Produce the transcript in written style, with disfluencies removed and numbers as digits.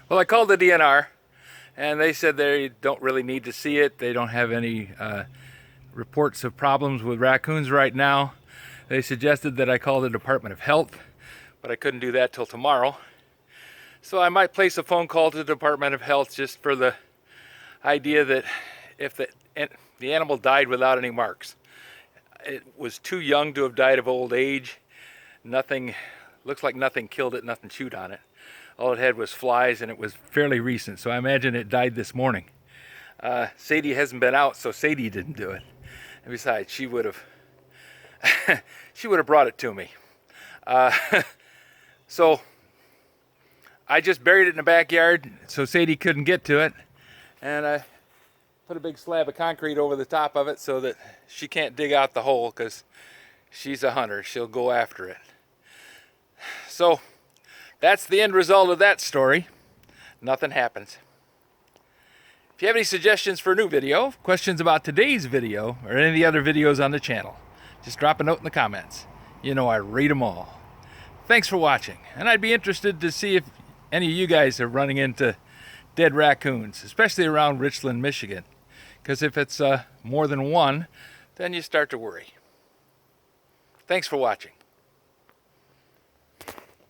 Well, I called the DNR, and they said they don't really need to see it. They don't have any reports of problems with raccoons right now. They suggested that I call the Department of Health, but I couldn't do that till tomorrow. So I might place a phone call to the Department of Health just for the idea that if the animal died without any marks, it was too young to have died of old age. Nothing, looks like nothing killed it, nothing chewed on it. All it had was flies, and it was fairly recent, so I imagine it died this morning. Sadie hasn't been out, so Sadie didn't do it. And besides, she would have brought it to me. So I just buried it in the backyard so Sadie couldn't get to it, and I put a big slab of concrete over the top of it so that she can't dig out the hole, because she's a hunter. She'll go after it. So that's the end result of that story. Nothing happens. If you have any suggestions for a new video, questions about today's video, or any of the other videos on the channel, just drop a note in the comments. You know I read them all. Thanks for watching, and I'd be interested to see if any of you guys are running into dead raccoons, especially around Richland, Michigan. Because if it's more than one, then you start to worry. Thanks for watching.